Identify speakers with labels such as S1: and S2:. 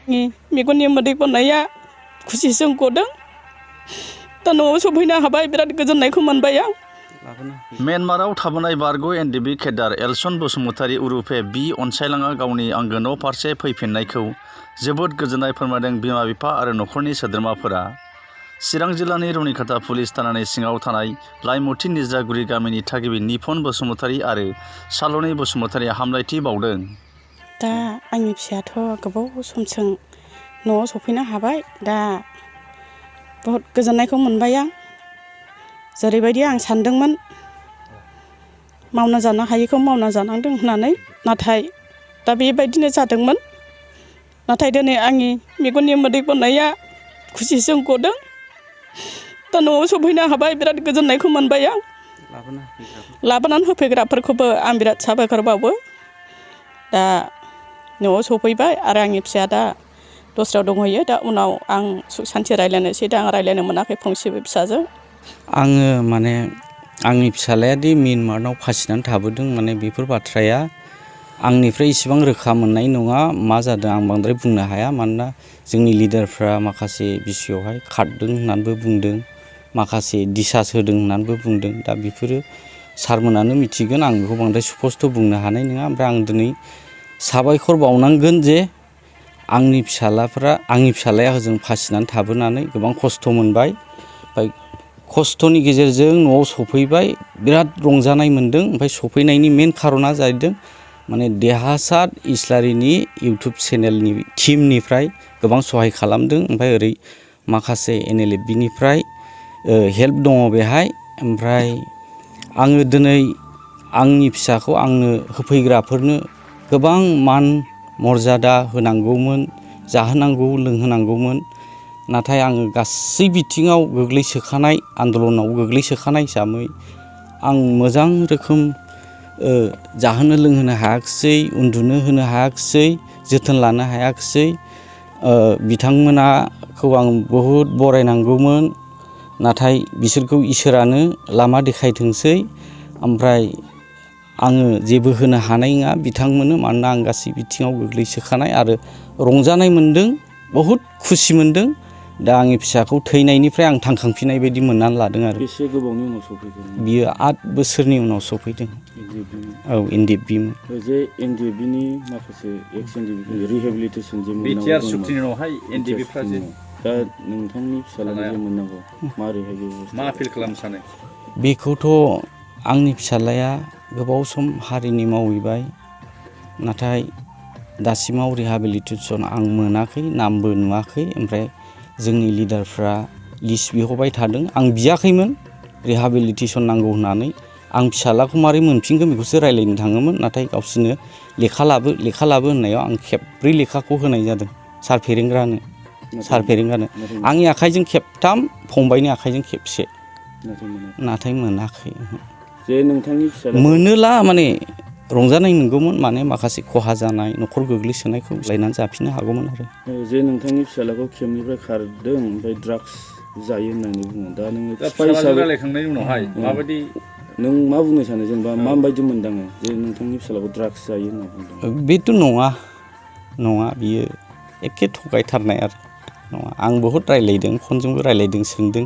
S1: मेगननि मोदै गनाया खुसिजों गदों दा न'आव सफैनो हाबाय बिराद गोजोननायखौ मोनबाय आं।
S2: म्यानमाराव थाबोनाय बारग' एनडिबि केडार एलसन बसुमतारी उरुफे बि अनसायलाङा गावनि आंगो न' फारसे फैफिननायखौ जोबोद गोजोननाय फोरमायदों बिमा बिफा आरो न'खरनि सोद्रोमाफोरा। चिरां जिल्लानि रुनिखाता पुलिस थानानि सिङाव थानाय लाइमुथि निज्रागुरि गामिनि थागिबि निफन बसुमतारी आरो साल'नि बसुमतारीया हामलायथि बावदों।
S1: दा आंनि फिसायाथ' गोबाव समजों न'आव सफैनो हाबाय दा बहुत गोजोननायखौ मोनबाय आं। जेरैबायदि आं सानदोंमोन मावना जानो हायैखौ मावना जानांदों होननानै नाथाय दा बेबायदिनो जादोंमोन। नाथाय दिनै आंनि मेगननि मोदै गनाया खुसिजों गदों दा न'आव सफैनो हाबाय बिराद गोजोननायखौ मोनबाय आं। लाबोनानै होफैग्राफोरखौबो आं बिराद साबायखर बावो। दा न'आव सफैबाय आरो आंनि फिसाया दा दस्रायाव दंहैयो। दा उनाव आं सुख सान्थि रायज्लायनोसै दा आं रायज्लायनो मोनाखै फंसेबो फिसाजों।
S3: आङो माने आंनि फिसालायादि म्यानमाराव फासिनानै थाबोदों माने बेफोर बाथ्राया आंनिफ्राय इसिबां रोखा मोननाय नङा। मा जादों आं बांद्राय बुंनो हाया मानोना जोंनि लिडारफ्रा माखासे बिसयआवहाय खारदों होननानैबो बुंदों, माखासे दिसास होदों होननानैबो बुंदों। दा बेफोरो सारमोनानो मिथिगोन, आं बेखौ बांद्राय स्पस्ट' बुंनो हानाय नङा। ओमफ्राय आं दिनै साबायखर बावनांगोन जे आंनि फिसालाया हजों फासिनानै थाबोनानै गोबां खस्थ' मोनबाय। ओमफ्राय खस्थ'नि गेजेरजों न'आव सफैबाय, बिराद रंजानाय मोनदों। ओमफ्राय सफैनायनि मेन खार'ना जाहैदों माने देरहासार इस्लारिनि इउटुब चेनेलनि टिमनिफ्राय गोबां सहाय खालामदों। ओमफ्राय ओरै माखासे NLFB-निफ्राय हेल्प दङ बेहाय। ओमफ्राय आङो दिनै आंनि फिसाखौ आंनो होफैग्राफोरनो गोबां मान मर्यादा होनांगौमोन, जाहोनांगौ लोंहोनांगौमोन। नाथाय आङो गासै बिथिङाव गोग्लैसोखानाय, आन्दलनाव गोग्लैसोखानाय हिसाबै आं मोजां रोखोम जाहोनो लोंहोनो हायाखिसै, उन्दुनो होनो हायाखिसै, जोथोन लानो हायाखिसै। बिथांमोनाखौ आं बहुद बरायनांगौमोन, नाथाय बिसोरखौ इसोरानो लामा देखायथोंसै। ओमफ्राय आङो जेबो होनो हानाय नङा बिथांमोननो, मानोना आं गासै बिथिङाव गोग्लैसोखानाय आरो रंजानाय मोनदों, बहुद खुसि मोनदों। दा आंनि फिसाखौ थैनायनिफ्राय आं थांखांफिननाय बायदि मोननानै लादों आरो।
S4: बेसे गोबावनि उनाव सफैदों?
S3: बियो 8 बोसोरनि उनाव सफैदों। औ, NDFB-मोन।
S4: जे NDFB-नि माखासे एक्स NDFB रिहेबिलिटेसन जे
S2: बिटिआर सुक्तिनि उनावहाय NDFB-फ्रा जे
S4: दा नोंथांनि फिसालाया जे मोननांगौ मारैहाय बेबस्था?
S2: मा आपिल खालामनो सानो?
S3: बेखौथ' आंनि फिसालाया गोबाव सम हारिनि मावहैबाय, नाथाय दासिमाव रिहेबिलिटेसन आं मोनाखै, नामबो नुवाखै। ओमफ्राय जोंनि लिडारफ्रा लिस्ट बिहरबाय थादों। आं बियाखैमोन रिहेबिलिटेसन नांगौ होननानै। आं फिसालाखौ मारै मोनफिनगोन बेखौसो रायज्लायनो थाङोमोन। नाथाय गावसोरनो लेखा लाबो होननायाव आं खेबब्रै लेखाखौ होनाय जादों सार फेरेंग्रानो। आंनि आखाइजों खेबथाम, फंबायनि आखाइजों खेबसे, नाथाय मोनाखै।
S4: जे नोंथांनि फिसाला
S3: मोनोला माने रंजानाय मोनगौमोन, माने माखासे खहा जानाय न'खर गोग्लैसोनायखौ लायनानै जाफिननो हागौमोन आरो।
S4: जे नोंथांनि फिसालाखौ केम्पनिफ्राय खारदों, ओमफ्राय ड्राग्स जायो होननानै बुङो। दा नोङो बिफा हिसाबै
S2: रायलायखांनायनि उनावहाय माबायदि
S4: नों मा बुंनो सानो? जेनेबा माबायदि मोनदाङो जे नोंथांनि फिसालाखौ ड्राग्स जायो होनना बुंदों?
S3: बेथ' नङा, बियो एखे थगायथारनाय आरो नङा। आं बहुद रायज्लायदों, फनजोंबो रायज्लायदों, सोंदों।